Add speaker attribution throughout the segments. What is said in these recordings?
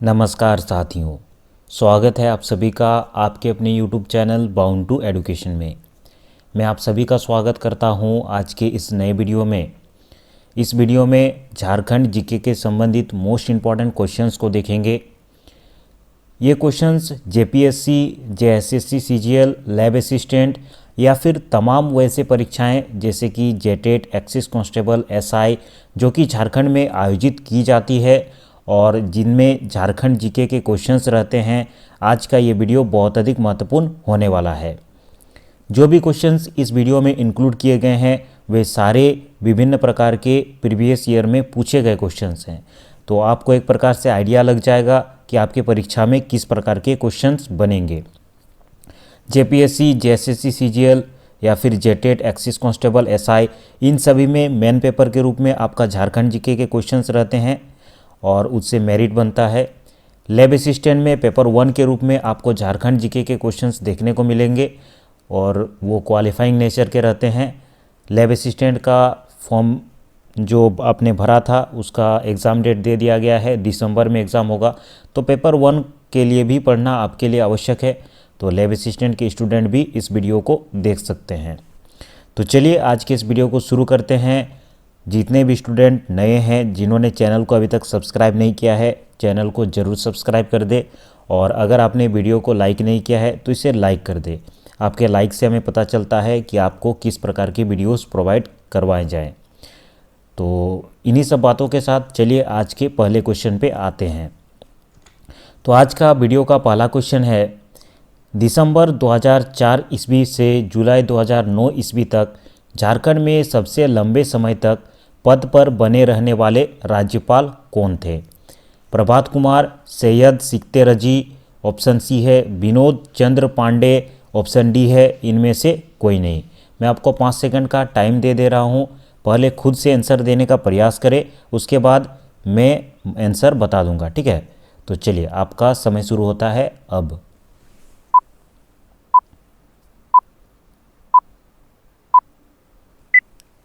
Speaker 1: नमस्कार साथियों, स्वागत है आप सभी का आपके अपने YouTube channel bound to education में। मैं आप सभी का स्वागत करता हूं आज के इस नए वीडियो में। इस वीडियो में झारखंड जीके के संबंधित मोस्ट इम्पॉर्टेंट क्वेश्चंस को देखेंगे। ये questions JPSC, JSSC, CGL, lab assistant या फिर तमाम वैसे परीक्षाएं जैसे कि जेटेट, एक्सिस कांस्टेबल, एसआई जो कि झारखंड में आयोजित की जाती है और जिनमें झारखंड जीके के क्वेश्चंस रहते हैं, आज का ये वीडियो बहुत अधिक महत्वपूर्ण होने वाला है। जो भी क्वेश्चंस इस वीडियो में इंक्लूड किए गए हैं वे सारे विभिन्न प्रकार के प्रीवियस ईयर में पूछे गए क्वेश्चंस हैं, तो आपको एक प्रकार से आइडिया लग जाएगा कि आपके परीक्षा में किस प्रकार के क्वेश्चंस बनेंगे। जेपीएससी, जेएसएससी, सीजीएल या फिर जेटेट, एक्सिस कांस्टेबल, एसआई, इन सभी में मेन पेपर के रूप में आपका झारखंड जीके के क्वेश्चंस रहते हैं और उससे मेरिट बनता है। लैब असिस्टेंट में पेपर 1 के रूप में आपको झारखंड जीके के क्वेश्चंस देखने को मिलेंगे और वो क्वालिफाइंग नेचर के रहते हैं। लैब असिस्टेंट का फॉर्म जो आपने भरा था उसका एग्ज़ाम डेट दे दिया गया है, दिसंबर में एग्ज़ाम होगा, तो पेपर 1 के लिए भी पढ़ना आपके लिए आवश्यक है। तो लैब असिस्टेंट के स्टूडेंट भी इस वीडियो को देख सकते हैं। तो चलिए आज के इस वीडियो को शुरू करते हैं। जितने भी स्टूडेंट नए हैं जिन्होंने चैनल को अभी तक सब्सक्राइब नहीं किया है, चैनल को ज़रूर सब्सक्राइब कर दे और अगर आपने वीडियो को लाइक नहीं किया है तो इसे लाइक कर दे। आपके लाइक से हमें पता चलता है कि आपको किस प्रकार की वीडियोस प्रोवाइड करवाए जाएं। तो इन्हीं सब बातों के साथ चलिए आज के पहले क्वेश्चन पे आते हैं। तो आज का वीडियो का पहला क्वेश्चन है, दिसंबर 2004 ईस्वी से जुलाई 2009 ईस्वी तक झारखंड में सबसे लंबे समय तक पद पर बने रहने वाले राज्यपाल कौन थे? प्रभात कुमार, सैयद सिक्ते रजी, ऑप्शन सी है विनोद चंद्र पांडे, ऑप्शन डी है इनमें से कोई नहीं। मैं आपको 5 सेकंड का टाइम दे दे रहा हूँ, पहले खुद से आंसर देने का प्रयास करें, उसके बाद मैं आंसर बता दूंगा, ठीक है? तो चलिए आपका समय शुरू होता है अब।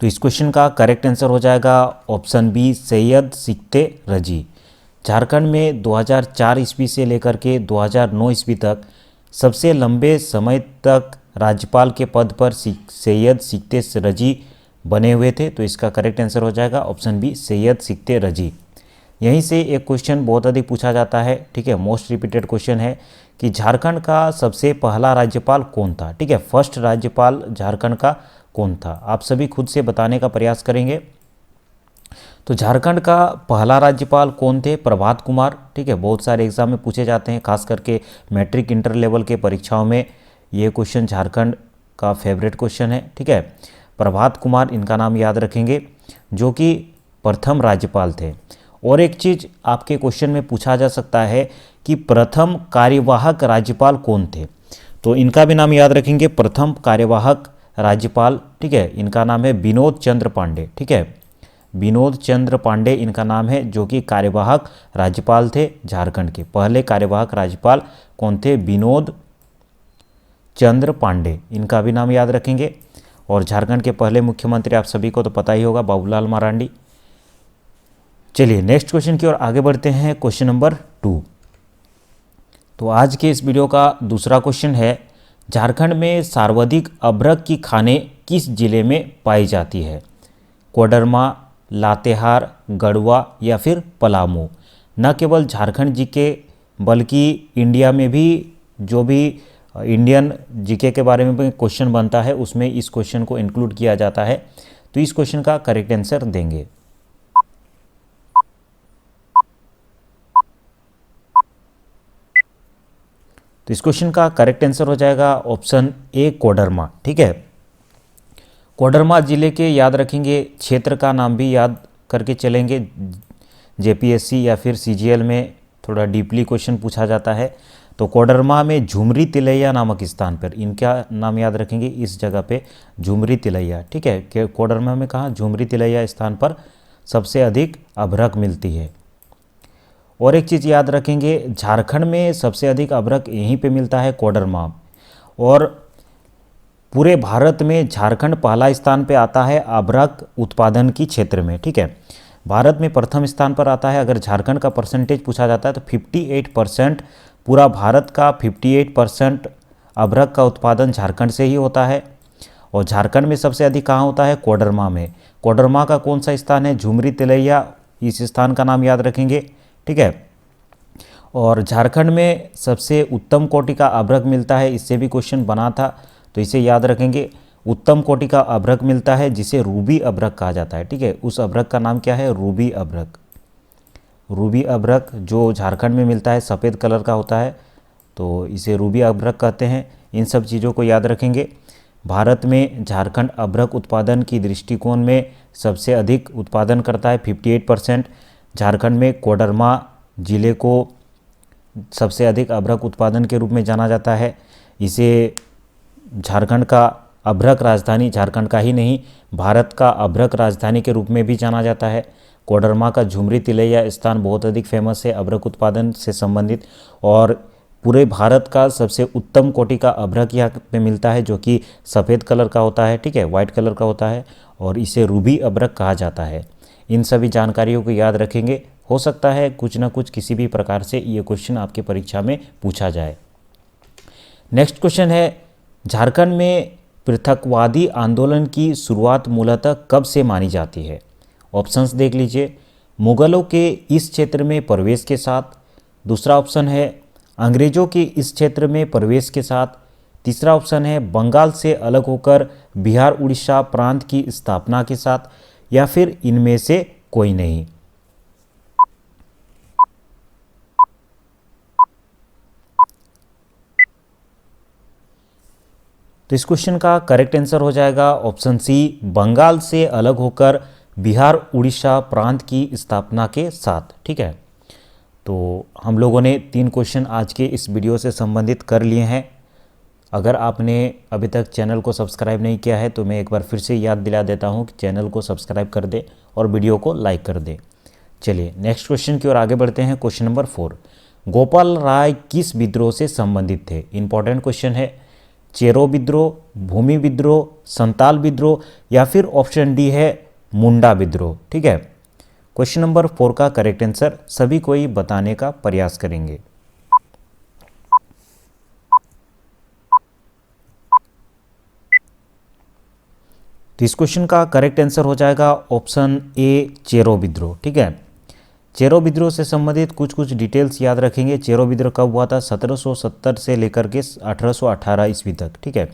Speaker 1: तो इस क्वेश्चन का करेक्ट आंसर हो जाएगा ऑप्शन बी, सैयद सिक्ते रजी। झारखंड में 2004 ईस्वी से लेकर के 2009 ईस्वी तक सबसे लंबे समय तक राज्यपाल के पद पर सैयद सिक्ते रजी बने हुए थे, तो इसका करेक्ट आंसर हो जाएगा ऑप्शन बी, सैयद सिक्ते रजी। यहीं से एक क्वेश्चन बहुत अधिक पूछा जाता है, ठीक है, मोस्ट रिपीटेड क्वेश्चन है कि झारखंड का सबसे पहला राज्यपाल कौन था? ठीक है, फर्स्ट राज्यपाल झारखंड का कौन था? आप सभी खुद से बताने का प्रयास करेंगे। तो झारखंड का पहला राज्यपाल कौन थे? प्रभात कुमार, ठीक है, बहुत सारे एग्जाम में पूछे जाते हैं, खास करके मैट्रिक इंटर लेवल के परीक्षाओं में ये क्वेश्चन झारखंड का फेवरेट क्वेश्चन है, ठीक है। प्रभात कुमार इनका नाम याद रखेंगे जो कि प्रथम राज्यपाल थे। और एक चीज़ आपके क्वेश्चन में पूछा जा सकता है कि प्रथम कार्यवाहक राज्यपाल कौन थे? तो इनका भी नाम याद रखेंगे, प्रथम कार्यवाहक राज्यपाल, ठीक है, इनका नाम है विनोद चंद्र पांडे, ठीक है, विनोद चंद्र पांडे इनका नाम है, जो कि कार्यवाहक राज्यपाल थे झारखंड के। पहले कार्यवाहक राज्यपाल कौन थे? विनोद चंद्र पांडे, इनका भी नाम याद रखेंगे। और झारखंड के पहले मुख्यमंत्री आप सभी को तो पता ही होगा, बाबूलाल मरांडी। चलिए नेक्स्ट क्वेश्चन की ओर आगे बढ़ते हैं, क्वेश्चन नंबर 2। तो आज के इस वीडियो का दूसरा क्वेश्चन है, झारखंड में सर्वाधिक अभ्रक की खानें किस जिले में पाई जाती है? कोडरमा, लातेहार, गढ़वा या फिर पलामू? न केवल झारखंड जीके बल्कि इंडिया में भी जो भी इंडियन जीके के बारे में क्वेश्चन बनता है उसमें इस क्वेश्चन को इंक्लूड किया जाता है। तो इस क्वेश्चन का करेक्ट आंसर देंगे। तो इस क्वेश्चन का करेक्ट आंसर हो जाएगा ऑप्शन ए, कोडरमा, ठीक है। कोडरमा जिले के याद रखेंगे, क्षेत्र का नाम भी याद करके चलेंगे। जेपीएससी या फिर सीजीएल में थोड़ा डीपली क्वेश्चन पूछा जाता है। तो कोडरमा में झुमरी तिलैया नामक स्थान पर इनका नाम याद रखेंगे, इस जगह पे झुमरी तिलैया, ठीक है, कि कोडरमा में कहाँ? झुमरी तिलैया स्थान पर सबसे अधिक अभ्रक मिलती है। और एक चीज़ याद रखेंगे, झारखंड में सबसे अधिक अभ्रक यहीं पे मिलता है, कोडरमा। और पूरे भारत में झारखंड पहला स्थान पे आता है अभ्रक उत्पादन की क्षेत्र में, ठीक है। भारत में प्रथम स्थान पर आता है। अगर झारखंड का परसेंटेज पूछा जाता है तो 58%, पूरा भारत का 58% अभ्रक का उत्पादन झारखंड से ही होता है। और झारखंड में सबसे अधिक कहाँ होता है? कोडरमा में। कोडरमा का कौन सा स्थान है? झुमरी तिलैया, इस स्थान का नाम याद रखेंगे, ठीक है। और झारखंड में सबसे उत्तम कोटि का अभ्रक मिलता है, इससे भी क्वेश्चन बना था तो इसे याद रखेंगे। उत्तम कोटि का अभ्रक मिलता है जिसे रूबी अभ्रक कहा जाता है, ठीक है। उस अभ्रक का नाम क्या है? रूबी अभ्रक। रूबी अभ्रक जो झारखंड में मिलता है सफ़ेद कलर का होता है, तो इसे रूबी अभ्रक कहते हैं। इन सब चीज़ों को याद रखेंगे। भारत में झारखंड अभ्रक उत्पादन की दृष्टिकोण में सबसे अधिक उत्पादन करता है, 58%। झारखंड में कोडरमा जिले को सबसे अधिक अभ्रक उत्पादन के रूप में जाना जाता है। इसे झारखंड का अभ्रक राजधानी, झारखंड का ही नहीं भारत का अभ्रक राजधानी के रूप में भी जाना जाता है। कोडरमा का झुमरी तिलैया स्थान बहुत अधिक फेमस है अभ्रक उत्पादन से संबंधित, और पूरे भारत का सबसे उत्तम कोटि का अभ्रक यहाँ पे मिलता है जो कि सफ़ेद कलर का होता है, ठीक है, वाइट कलर का होता है, और इसे रूबी अभ्रक कहा जाता है। इन सभी जानकारियों को याद रखेंगे। हो सकता है कुछ ना कुछ किसी भी प्रकार से ये क्वेश्चन आपके परीक्षा में पूछा जाए। नेक्स्ट क्वेश्चन है, झारखंड में पृथकवादी आंदोलन की शुरुआत मूलतः कब से मानी जाती है? ऑप्शंस देख लीजिए। मुगलों के इस क्षेत्र में प्रवेश के साथ, दूसरा ऑप्शन है अंग्रेजों के इस क्षेत्र में प्रवेश के साथ, तीसरा ऑप्शन है बंगाल से अलग होकर बिहार उड़ीसा प्रांत की स्थापना के साथ, या फिर इनमें से कोई नहीं। तो इस क्वेश्चन का करेक्ट आंसर हो जाएगा ऑप्शन सी, बंगाल से अलग होकर बिहार उड़ीसा प्रांत की स्थापना के साथ, ठीक है। तो हम लोगों ने 3 क्वेश्चन आज के इस वीडियो से संबंधित कर लिए हैं। अगर आपने अभी तक चैनल को सब्सक्राइब नहीं किया है तो मैं एक बार फिर से याद दिला देता हूं कि चैनल को सब्सक्राइब कर दे और वीडियो को लाइक कर दे। चलिए नेक्स्ट क्वेश्चन की ओर आगे बढ़ते हैं। क्वेश्चन नंबर 4, गोपाल राय किस विद्रोह से संबंधित थे? इंपॉर्टेंट क्वेश्चन है। चेरो विद्रोह, भूमि विद्रोह, संताल विद्रोह, या फिर ऑप्शन डी है मुंडा विद्रोह, ठीक है। क्वेश्चन नंबर 4 का करेक्ट आंसर सभी को ही बताने का प्रयास करेंगे। तो इस क्वेश्चन का करेक्ट आंसर हो जाएगा ऑप्शन ए, चेरो विद्रोह, ठीक है। चेरो विद्रोह से संबंधित कुछ डिटेल्स याद रखेंगे। चेरो विद्रोह कब हुआ था? 1770 से लेकर के 1818 ईस्वी तक, ठीक है।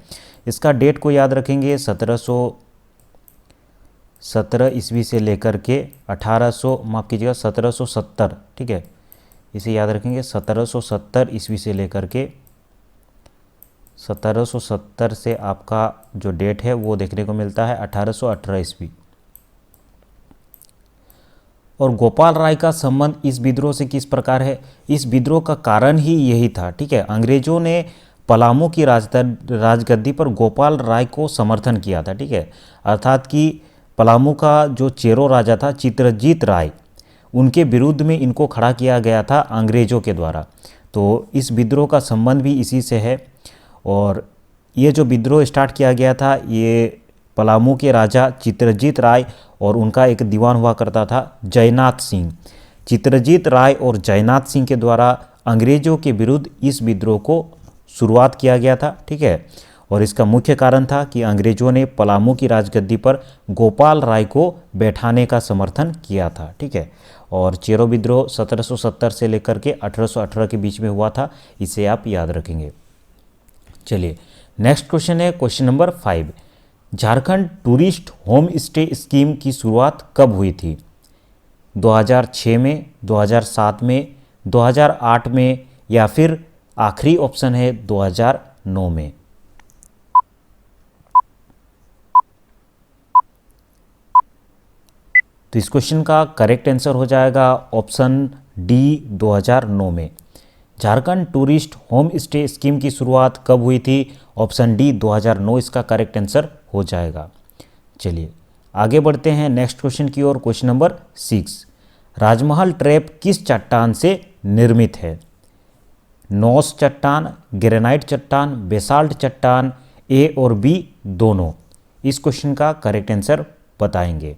Speaker 1: इसका डेट को याद रखेंगे, 1717 ईस्वी से लेकर के 1770, ठीक है। इसे याद रखेंगे, 1770 ईस्वी से लेकर के 1770 से आपका जो डेट है वो देखने को मिलता है 1818 ईस्वी। और गोपाल राय का संबंध इस विद्रोह से किस प्रकार है? इस विद्रोह का कारण ही यही था, ठीक है। अंग्रेजों ने पलामू की राजगद्दी पर गोपाल राय को समर्थन किया था, ठीक है। अर्थात कि पलामू का जो चेरो राजा था चित्रजीत राय, उनके विरुद्ध में इनको खड़ा किया गया था अंग्रेजों के द्वारा। तो इस विद्रोह का संबंध भी इसी से है। और ये जो विद्रोह स्टार्ट किया गया था ये पलामू के राजा चित्रजीत राय और उनका एक दीवान हुआ करता था जयनाथ सिंह। चित्रजीत राय और जयनाथ सिंह के द्वारा अंग्रेजों के विरुद्ध इस विद्रोह को शुरुआत किया गया था, ठीक है। और इसका मुख्य कारण था कि अंग्रेजों ने पलामू की राजगद्दी पर गोपाल राय को बैठाने का समर्थन किया था, ठीक है। और चेरो विद्रोह 1770 से लेकर के 1818 के बीच में हुआ था, इसे आप याद रखेंगे। चलिए नेक्स्ट क्वेश्चन है question number 5, Jharkhand tourist home stay scheme की शुरुआत कब हुई थी? 2006 में, 2007 में, 2008 में, या फिर आखिरी ऑप्शन है 2009 में। तो इस क्वेश्चन का करेक्ट आंसर हो जाएगा ऑप्शन डी, 2009 में। Jharkhand tourist home stay scheme की शुरुआत कब हुई थी? ऑप्शन डी, 2009 इसका करेक्ट आंसर हो जाएगा। चलिए आगे बढ़ते हैं नेक्स्ट क्वेश्चन की ओर। क्वेश्चन नंबर 6, राजमहल ट्रैप किस चट्टान से निर्मित है? नौस चट्टान, ग्रेनाइट चट्टान, बेसाल्ट चट्टान, ए और बी दोनों। इस क्वेश्चन का करेक्ट आंसर बताएंगे।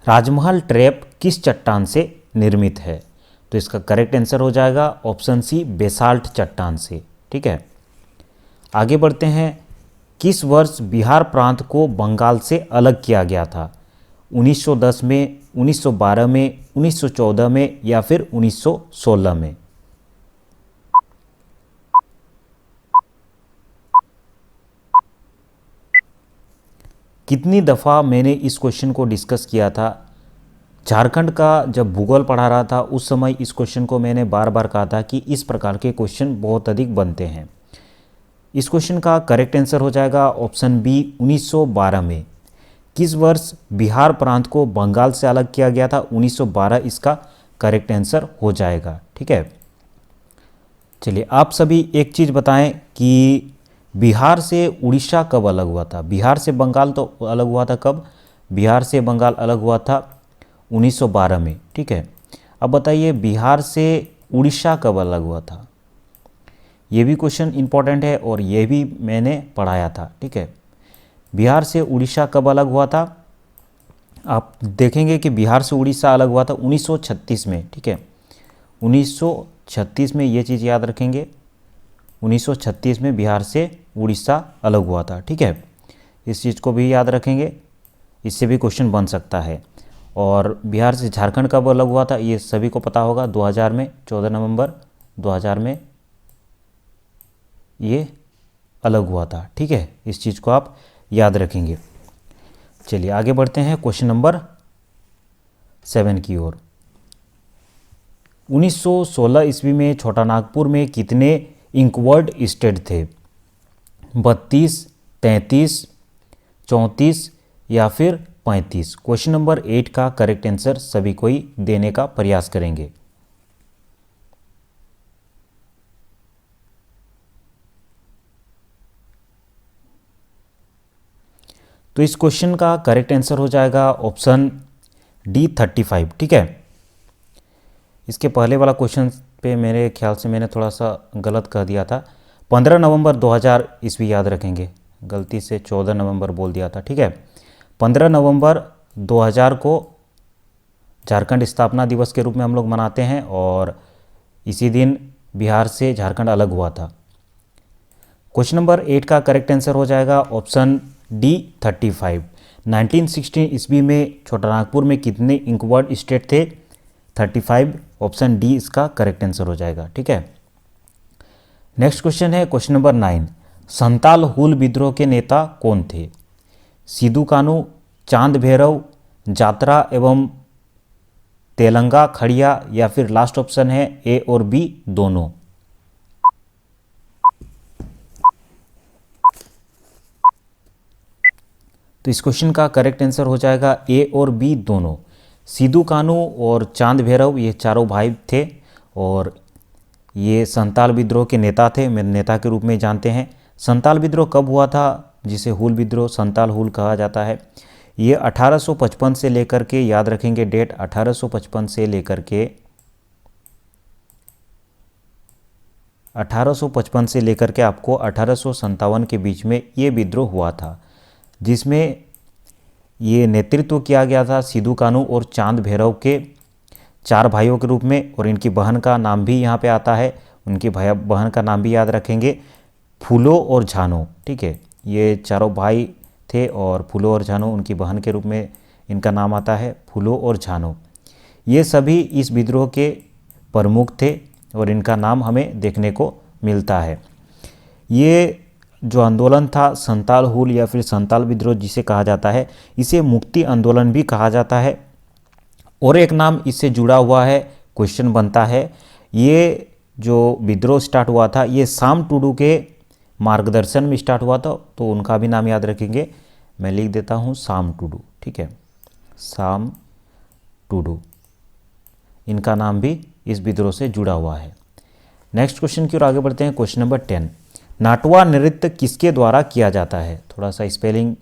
Speaker 1: राजमहल ट्रैप किस चट्टान से निर्मित है? तो इसका करेक्ट आंसर हो जाएगा ऑप्शन सी, बेसाल्ट चट्टान से। ठीक है, आगे बढ़ते हैं। किस वर्ष बिहार प्रांत को बंगाल से अलग किया गया था? 1910 में, 1912 में, 1914 में या फिर 1916 में? कितनी दफ़ा मैंने इस क्वेश्चन को डिस्कस किया था? झारखंड का जब भूगोल पढ़ा रहा था उस समय इस क्वेश्चन को मैंने बार बार कहा था कि इस प्रकार के क्वेश्चन बहुत अधिक बनते हैं। इस क्वेश्चन का करेक्ट आंसर हो जाएगा ऑप्शन बी, 1912 में। किस वर्ष बिहार प्रांत को बंगाल से अलग किया गया था? 1912 इसका करेक्ट आंसर हो जाएगा। ठीक है, चलिए आप सभी एक चीज़ बताएं कि बिहार से उड़ीसा कब अलग हुआ था? बिहार से बंगाल तो अलग हुआ था कब? बिहार से बंगाल अलग हुआ था 1912 में। ठीक है, अब बताइए बिहार से उड़ीसा कब अलग हुआ था? ये भी क्वेश्चन इंपॉर्टेंट है और ये भी मैंने पढ़ाया था। ठीक है, बिहार से उड़ीसा कब अलग हुआ था? आप देखेंगे कि बिहार से उड़ीसा अलग हुआ था 1936 में। ठीक है, 1936 में, ये चीज़ याद रखेंगे, 1936 में बिहार से उड़ीसा अलग हुआ था। ठीक है, इस चीज़ को भी याद रखेंगे, इससे भी क्वेश्चन बन सकता है। और बिहार से झारखंड कब अलग हुआ था ये सभी को पता होगा, 2000 में, 14 नवंबर 2000 में ये अलग हुआ था। ठीक है, इस चीज़ को आप याद रखेंगे। चलिए आगे बढ़ते हैं क्वेश्चन नंबर 7 की ओर। 1916 ईस्वी में छोटा नागपुर में कितने इंकवर्ड स्टेट थे? 32, 33, 34 या फिर 35? क्वेश्चन नंबर 8 का करेक्ट आंसर सभी को ही देने का प्रयास करेंगे। तो इस क्वेश्चन का करेक्ट आंसर हो जाएगा ऑप्शन डी, 35। ठीक है, इसके पहले वाला क्वेश्चन पे मेरे ख्याल से मैंने थोड़ा सा गलत कह दिया था। 15 नवंबर 2000 ईस्वी याद रखेंगे, गलती से 14 नवंबर बोल दिया था। ठीक है, 15 नवंबर 2000 को झारखंड स्थापना दिवस के रूप में हम लोग मनाते हैं और इसी दिन बिहार से झारखंड अलग हुआ था। क्वेश्चन नंबर 8 का करेक्ट आंसर हो जाएगा ऑप्शन डी, 35। 1916 ईस्वी में छोटा नागपुर में कितने इंकवर्ड स्टेट थे? 35, ऑप्शन डी इसका करेक्ट आंसर हो जाएगा। ठीक है, नेक्स्ट क्वेश्चन है क्वेश्चन नंबर 9। संताल हुल विद्रोह के नेता कौन थे? सिद्धू कानू, चांद भैरव, जात्रा एवं तेलंगा खड़िया या फिर लास्ट ऑप्शन है ए और बी दोनों? तो इस क्वेश्चन का करेक्ट आंसर हो जाएगा ए और बी दोनों। सिद्धू कानू और चांद भैरव ये चारों भाई थे और ये संताल विद्रोह के नेता थे, नेता के रूप में जानते हैं। संताल विद्रोह कब हुआ था जिसे हुल विद्रोह, संताल हुल कहा जाता है? ये 1855 से लेकर के, याद रखेंगे डेट, 1855 से लेकर के 1855 से लेकर के आपको 1857 के बीच में ये विद्रोह हुआ था, जिसमें ये नेतृत्व किया गया था सिद्धू कानू और चांद भैरव के, चार भाइयों के रूप में। और इनकी बहन का नाम भी यहाँ पे आता है, उनकी बहन का नाम भी याद रखेंगे, फूलो और झानो। ठीक है, ये चारों भाई थे और फूलो और झानो उनकी बहन के रूप में इनका नाम आता है, फूलो और झानो। ये सभी इस विद्रोह के प्रमुख थे और इनका नाम हमें देखने को मिलता है। ये जो आंदोलन था संताल हुल या फिर संताल विद्रोह जिसे कहा जाता है, इसे मुक्ति आंदोलन भी कहा जाता है। और एक नाम इससे जुड़ा हुआ है, क्वेश्चन बनता है, ये जो विद्रोह स्टार्ट हुआ था ये साम टूडू के मार्गदर्शन में स्टार्ट हुआ था, तो उनका भी नाम याद रखेंगे। मैं लिख देता हूँ साम टूडू। ठीक है, साम टूडू, इनका नाम भी इस विद्रोह से जुड़ा हुआ है। नेक्स्ट क्वेश्चन की ओर आगे बढ़ते हैं, क्वेश्चन नंबर 10। नाटवा नृत्य किसके द्वारा किया जाता है? थोड़ा सा स्पेलिंग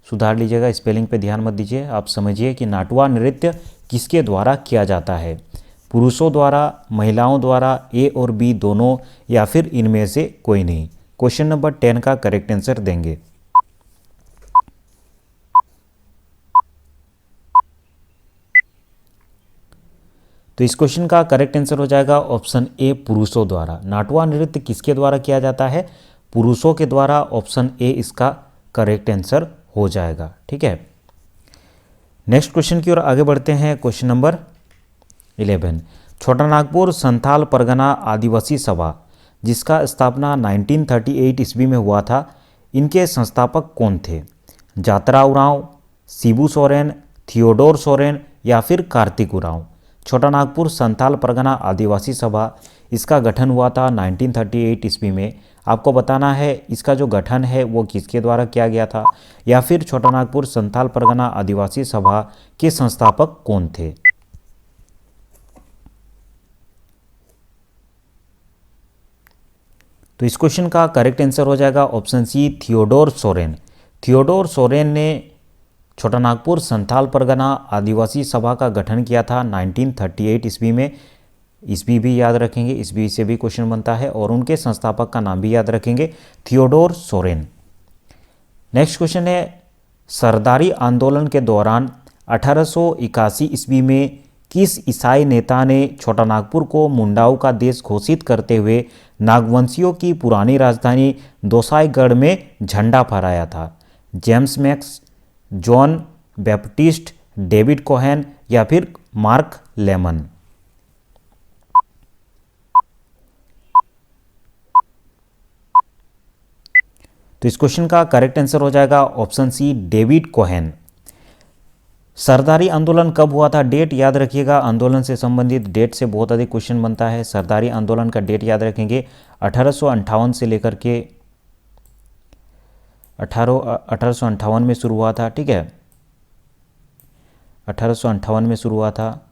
Speaker 1: सुधार लीजिएगा, स्पेलिंग पे ध्यान मत दीजिए, आप समझिए कि नाटवा नृत्य किसके द्वारा किया जाता है? पुरुषों द्वारा, महिलाओं द्वारा, ए और बी दोनों, या फिर इनमें से कोई नहीं? क्वेश्चन नंबर 10 का करेक्ट आंसर देंगे। तो इस क्वेश्चन का करेक्ट आंसर हो जाएगा ऑप्शन ए, पुरुषों द्वारा। नाटवा नृत्य किसके द्वारा किया जाता है? पुरुषों के द्वारा। ऑप्शन ए इसका करेक्ट आंसर हो जाएगा। ठीक है, नेक्स्ट क्वेश्चन की ओर आगे बढ़ते हैं। क्वेश्चन नंबर 11, छोटा नागपुर संथाल परगना आदिवासी सभा जिसका स्थापना 1938 ईस्वी में हुआ था, इनके संस्थापक कौन थे? जात्रा उरांव, शिबू सोरेन, थियोडोर सोरेन या फिर कार्तिक उरांव। छोटा नागपुर संथाल परगना आदिवासी सभा, इसका गठन हुआ था 1938 ईस्वी में। आपको बताना है इसका जो गठन है वो किसके द्वारा किया गया था, या फिर छोटा नागपुर संथाल परगना आदिवासी सभा के संस्थापक कौन थे। तो इस क्वेश्चन का करेक्ट आंसर हो जाएगा option C, Theodore Soren. Theodore Soren ने छोटा नागपुर संथाल परगना आदिवासी सभा का गठन किया था 1938 ईस्वी में। ईस्वी भी याद रखेंगे, ईस्वी से भी क्वेश्चन बनता है, और उनके संस्थापक का नाम भी याद रखेंगे, थियोडोर सोरेन। नेक्स्ट क्वेश्चन है, सरदारी आंदोलन के दौरान 1881 ईस्वी में किस ईसाई नेता ने छोटा नागपुर को मुंडाओं का देश घोषित करते हुए नागवंशियों की पुरानी राजधानी दोसाईगढ़ में झंडा फहराया था? James Max, John Baptist, David Cohen या फिर मार्क लेमन। तो इस क्वेश्चन का करेक्ट आंसर हो जाएगा ऑप्शन सी, डेविड कोहेन। सरदारी आंदोलन कब हुआ था? डेट याद रखिएगा, आंदोलन से संबंधित डेट से बहुत अधिक क्वेश्चन बनता है। सरदारी आंदोलन का डेट याद रखेंगे, 1858 से लेकर के 1858 में शुरू हुआ था। ठीक है, 1858 में शुरू हुआ था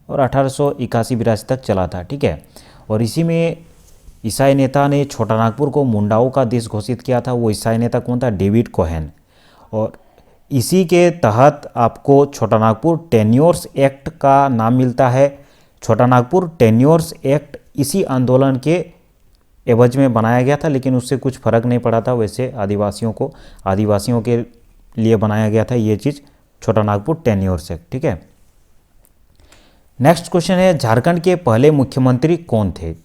Speaker 1: और 1881-82 तक चला था। ठीक है, और इसी में ईसाई नेता ने छोटा नागपुर को मुंडाओं का देश घोषित किया था। वो ईसाई नेता कौन था? David Cohen. और इसी के तहत आपको छोटा नागपुर टेन्योर्स एक्ट का नाम मिलता है। छोटा नागपुर टेन्योर्स एक्ट इसी आंदोलन के एवज में बनाया गया था, लेकिन उससे कुछ फर्क नहीं पड़ा था। वैसे आदिवासियों के लिए बनाया गया था ये चीज़, छोटा नागपुर टेन्योर्स एक्ट। ठीक है, नेक्स्ट क्वेश्चन है, झारखंड के पहले मुख्यमंत्री कौन थे?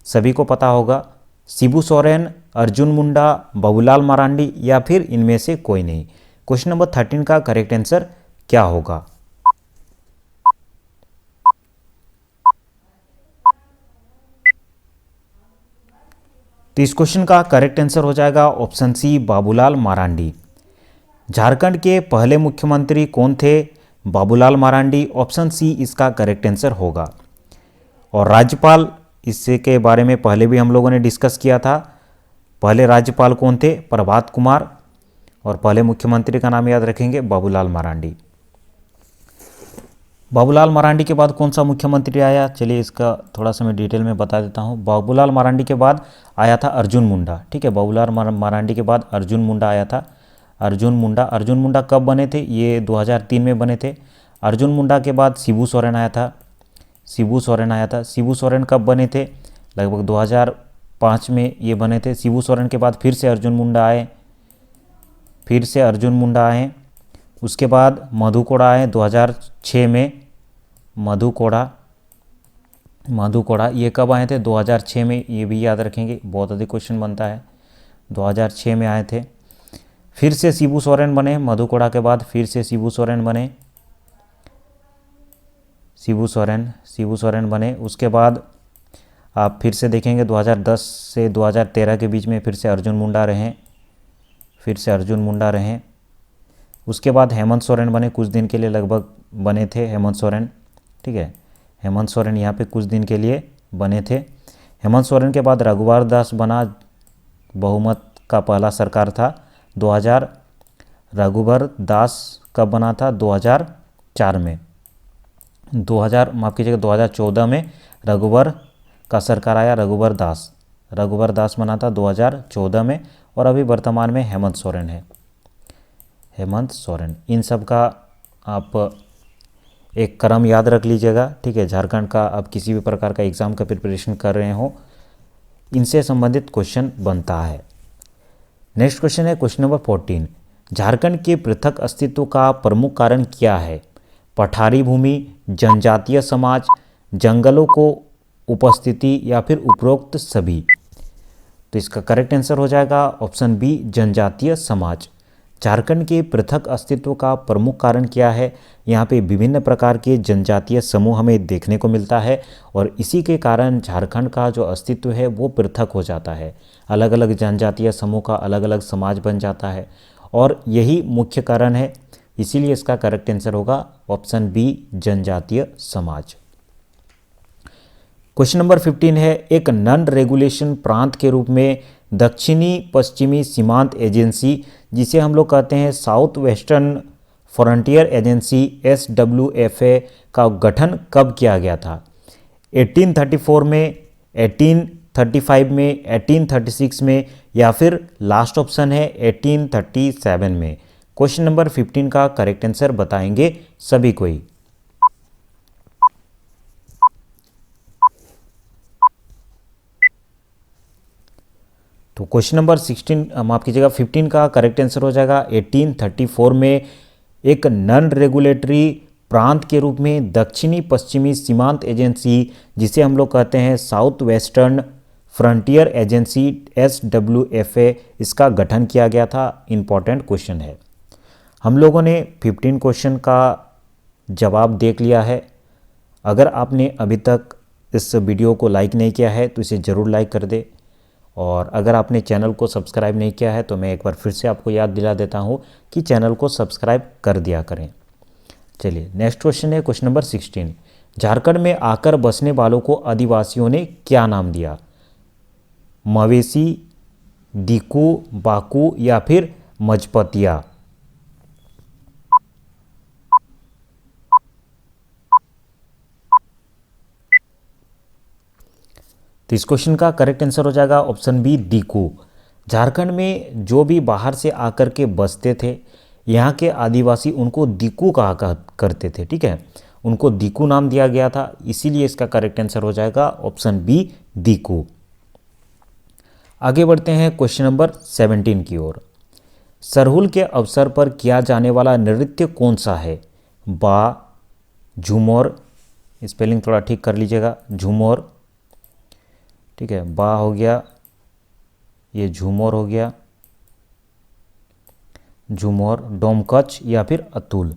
Speaker 1: सभी को पता होगा, शिबू सोरेन, अर्जुन मुंडा, बाबूलाल मरांडी या फिर इनमें से कोई नहीं। क्वेश्चन नंबर 13 का करेक्ट आंसर क्या होगा? तो इस क्वेश्चन का करेक्ट आंसर हो जाएगा ऑप्शन सी, बाबूलाल मरांडी। झारखंड के पहले मुख्यमंत्री कौन थे? बाबूलाल मरांडी। ऑप्शन सी इसका करेक्ट आंसर होगा। और राज्यपाल, इससे के बारे में पहले भी हम लोगों ने डिस्कस किया था। पहले राज्यपाल कौन थे? प्रभात कुमार। और पहले मुख्यमंत्री का नाम याद रखेंगे, बाबूलाल मरांडी। बाबूलाल मरांडी के बाद कौन सा मुख्यमंत्री आया? चलिए इसका थोड़ा सा मैं डिटेल में बता देता हूँ। बाबूलाल मरांडी के बाद आया था अर्जुन मुंडा। ठीक है, बाबूलाल मरांडी के बाद अर्जुन मुंडा आया था। अर्जुन मुंडा कब बने थे? ये 2003 में बने थे। अर्जुन मुंडा के बाद शिबू सोरेन आया था। शिबू सोरेन कब बने थे? लगभग 2005 में ये बने थे। शिबू सोरेन के बाद फिर से अर्जुन मुंडा आए। उसके बाद मधु कोड़ा आए 2006 में। मधु कोड़ा ये कब आए थे? 2006 में। ये भी याद रखेंगे, बहुत अधिक क्वेश्चन बनता है। 2006 में आए थे। फिर से शिबू सोरेन बने, मधु कोड़ा के बाद फिर से शिबू सोरेन बने। उसके बाद आप फिर से देखेंगे 2010 से 2013 के बीच में फिर से अर्जुन मुंडा रहे। उसके बाद हेमंत सोरेन बने, कुछ दिन के लिए लगभग बने थे हेमंत सोरेन। ठीक है, हेमंत सोरेन यहाँ पे कुछ दिन के लिए बने थे। हेमंत सोरेन के बाद रघुवर दास बना, बहुमत का पहला सरकार था 2000। रघुवर दास कब बना था? 2004 में। 2014 में रघुवर का सरकार आया, रघुवर दास बना था 2014 में। और अभी वर्तमान में हेमंत सोरेन। इन सब का आप एक क्रम याद रख लीजिएगा। ठीक है, झारखंड का आप किसी भी प्रकार का एग्ज़ाम का प्रिपरेशन कर रहे हो, इनसे संबंधित क्वेश्चन बनता है। नेक्स्ट क्वेश्चन है क्वेश्चन नंबर 14, झारखंड के पृथक अस्तित्व का प्रमुख कारण क्या है? पठारी भूमि, जनजातीय समाज, जंगलों को उपस्थिति या फिर उपरोक्त सभी। तो इसका करेक्ट आंसर हो जाएगा ऑप्शन बी, जनजातीय समाज। झारखंड के पृथक अस्तित्व का प्रमुख कारण क्या है? यहाँ पे विभिन्न प्रकार के जनजातीय समूह हमें देखने को मिलता है और इसी के कारण झारखंड का जो अस्तित्व है वो पृथक हो जाता है। अलग अलग जनजातीय समूह का अलग अलग समाज बन जाता है और यही मुख्य कारण है, इसीलिए इसका करेक्ट आंसर होगा ऑप्शन बी, जनजातीय समाज। क्वेश्चन नंबर 15 है, एक नॉन रेगुलेशन प्रांत के रूप में दक्षिणी पश्चिमी सीमांत एजेंसी, जिसे हम लोग कहते हैं south western frontier agency SWFA, का गठन कब किया गया था? 1834 में, 1835 में, 1836 में या फिर लास्ट ऑप्शन है 1837 में। क्वेश्चन नंबर 15 का करेक्ट आंसर बताएंगे सभी कोई। तो क्वेश्चन नंबर 16 माफ कीजिएगा 15 का करेक्ट आंसर हो जाएगा 1834 में एक नॉन रेगुलेटरी प्रांत के रूप में दक्षिणी पश्चिमी सीमांत एजेंसी, जिसे हम लोग कहते हैं south western frontier agency SWFA, इसका गठन किया गया था। इंपॉर्टेंट क्वेश्चन है। हम लोगों ने 15 क्वेश्चन का जवाब देख लिया है। अगर आपने अभी तक इस वीडियो को लाइक नहीं किया है तो इसे ज़रूर लाइक कर दे, और अगर आपने चैनल को सब्सक्राइब नहीं किया है तो मैं एक बार फिर से आपको याद दिला देता हूं कि चैनल को सब्सक्राइब कर दिया करें। चलिए नेक्स्ट क्वेश्चन है क्वेश्चन नंबर 16। झारखंड में आकर बसने वालों को आदिवासियों ने क्या नाम दिया? मवेशी, दीकू, बाकू या फिर मजपतिया? तो इस क्वेश्चन का करेक्ट आंसर हो जाएगा ऑप्शन बी, दीकू। झारखंड में जो भी बाहर से आकर के बसते थे, यहाँ के आदिवासी उनको दीकू कहा करते थे, ठीक है, उनको दीकू नाम दिया गया था, इसीलिए इसका करेक्ट आंसर हो जाएगा ऑप्शन बी, दीकू। आगे बढ़ते हैं क्वेश्चन नंबर 17 की ओर। सरहुल के अवसर पर किया जाने वाला नृत्य कौन सा है? बा, झूमर, स्पेलिंग थोड़ा ठीक कर लीजिएगा, झूमर, ठीक है, बा हो गया, ये झूमर हो गया, झूमर, डोमकच या फिर अतुल?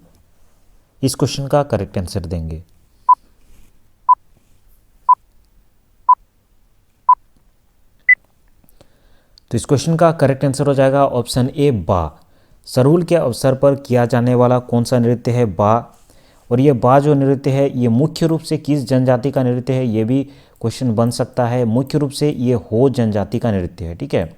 Speaker 1: इस क्वेश्चन का करेक्ट आंसर देंगे। तो इस क्वेश्चन का करेक्ट आंसर हो जाएगा ऑप्शन ए, बा। सरहुल के अवसर पर किया जाने वाला कौन सा नृत्य है? बा। और ये बा जो नृत्य है ये मुख्य रूप से किस जनजाति का नृत्य है? ये भी क्वेश्चन बन सकता है। मुख्य रूप से ये हो जनजाति का नृत्य है, ठीक है,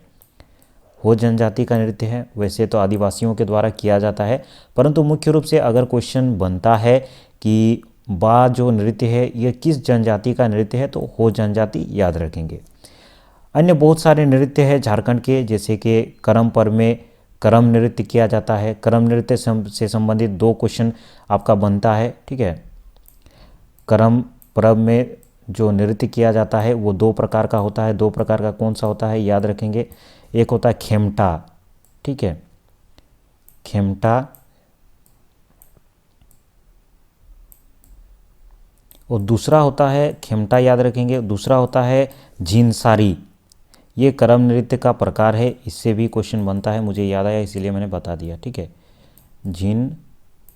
Speaker 1: हो जनजाति का नृत्य है। वैसे तो आदिवासियों के द्वारा किया जाता है, परंतु मुख्य रूप से अगर क्वेश्चन बनता है कि बा जो नृत्य है ये किस जनजाति का नृत्य है, तो हो जनजाति याद रखेंगे। अन्य बहुत सारे नृत्य हैं झारखंड के, जैसे कि करम पर्व में करम नृत्य किया जाता है। करम नृत्य से संबंधित 2 क्वेश्चन आपका बनता है, ठीक है। करम पर्व में जो नृत्य किया जाता है वो 2 प्रकार का होता है। 2 प्रकार का कौन सा होता है याद रखेंगे? एक होता है खेमटा, ठीक है, खेमटा, और दूसरा होता है, खेमटा याद रखेंगे, दूसरा होता है झिनसारी। ये करम नृत्य का प्रकार है, इससे भी क्वेश्चन बनता है, मुझे याद आया इसीलिए मैंने बता दिया, ठीक है, झिनसारी,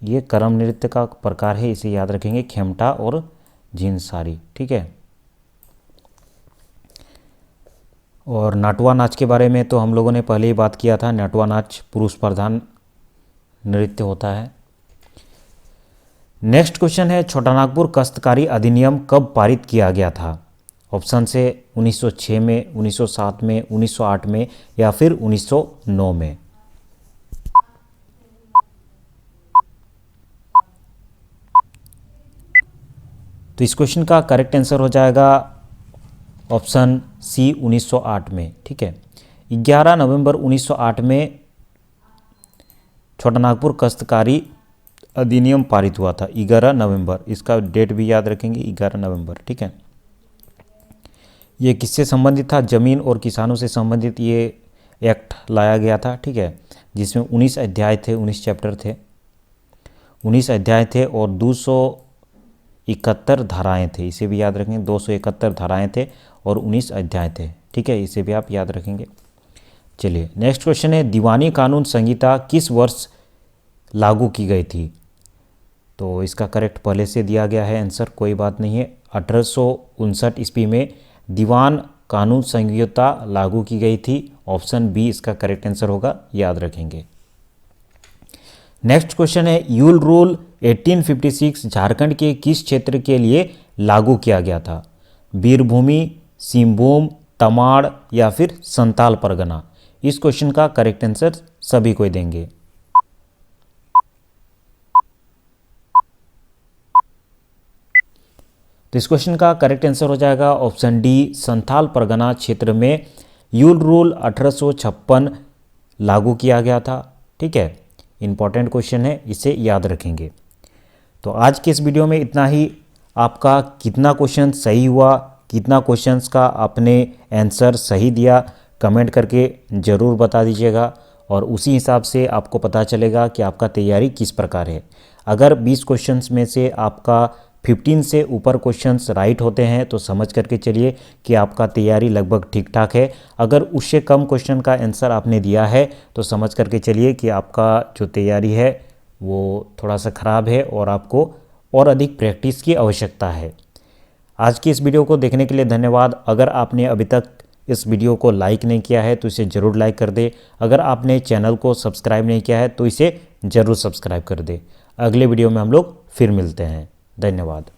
Speaker 1: ये करम नृत्य का प्रकार है, इसे याद रखेंगे, खेमटा और झिनसारी, ठीक है। और नाटुआ नाच के बारे में तो हम लोगों ने पहले ही बात किया था। नाटुआ नाच पुरुष प्रधान नृत्य होता है। नेक्स्ट क्वेश्चन है, छोटानागपुर काश्तकारी अधिनियम कब पारित किया गया था? ऑप्शन से 1906 में, 1907 में, 1908 में या फिर 1909 में? तो इस क्वेश्चन का करेक्ट आंसर हो जाएगा ऑप्शन सी, 1908 में, ठीक है। 11 नवंबर 1908 में छोटानागपुर काश्तकारी अधिनियम पारित हुआ था। 11 नवंबर, इसका डेट भी याद रखेंगे, 11 नवंबर, ठीक है। ये किससे संबंधित था? ज़मीन और किसानों से संबंधित ये एक्ट लाया गया था, ठीक है। जिसमें 19 अध्याय थे, 19 चैप्टर थे, 19 अध्याय थे और 271 धाराएं थे। इसे भी याद रखेंगे, 271 धाराएं थे और 19 अध्याय थे। ठीक है, इसे भी आप याद रखेंगे। चलिए नेक्स्ट क्वेश्चन है, दीवानी कानून संहिता किस वर्ष लागू की गई थी? तो इसका करेक्ट पहले से दिया गया है आंसर, कोई बात नहीं है। 1859 ईस्वी में दीवान कानून संहिता लागू की गई थी। ऑप्शन बी इसका करेक्ट आंसर होगा, याद रखेंगे। नेक्स्ट क्वेश्चन है, यूल रूल 1856 झारखंड के किस क्षेत्र के लिए लागू किया गया था? बीरभूमि, सिंहभूम, तमाड़ या फिर संताल परगना? इस क्वेश्चन का करेक्ट आंसर सभी को देंगे। तो इस क्वेश्चन का करेक्ट आंसर हो जाएगा ऑप्शन डी, संथाल परगना क्षेत्र में यूल रूल 1856 लागू किया गया था। ठीक है, इंपॉर्टेंट क्वेश्चन है, इसे याद रखेंगे। तो आज के इस वीडियो में इतना ही। आपका कितना क्वेश्चन सही हुआ, कितना क्वेश्चंस का आपने आंसर सही दिया, कमेंट करके ज़रूर बता दीजिएगा और उसी हिसाब से आपको पता चलेगा कि आपका तैयारी किस प्रकार है। अगर 20 क्वेश्चंस में से आपका 15 से ऊपर क्वेश्चंस राइट होते हैं तो समझ करके चलिए कि आपका तैयारी लगभग ठीक ठाक है। अगर उससे कम क्वेश्चन का आंसर आपने दिया है तो समझ करके चलिए कि आपका जो तैयारी है वो थोड़ा सा ख़राब है और आपको और अधिक प्रैक्टिस की आवश्यकता है। आज की इस वीडियो को देखने के लिए धन्यवाद। अगर आपने अभी तक इस वीडियो को लाइक नहीं किया है तो इसे ज़रूर लाइक कर दे। अगर आपने चैनल को सब्सक्राइब नहीं किया है तो इसे ज़रूर सब्सक्राइब कर दे। अगले वीडियो में हम लोग फिर मिलते हैं। धन्यवाद।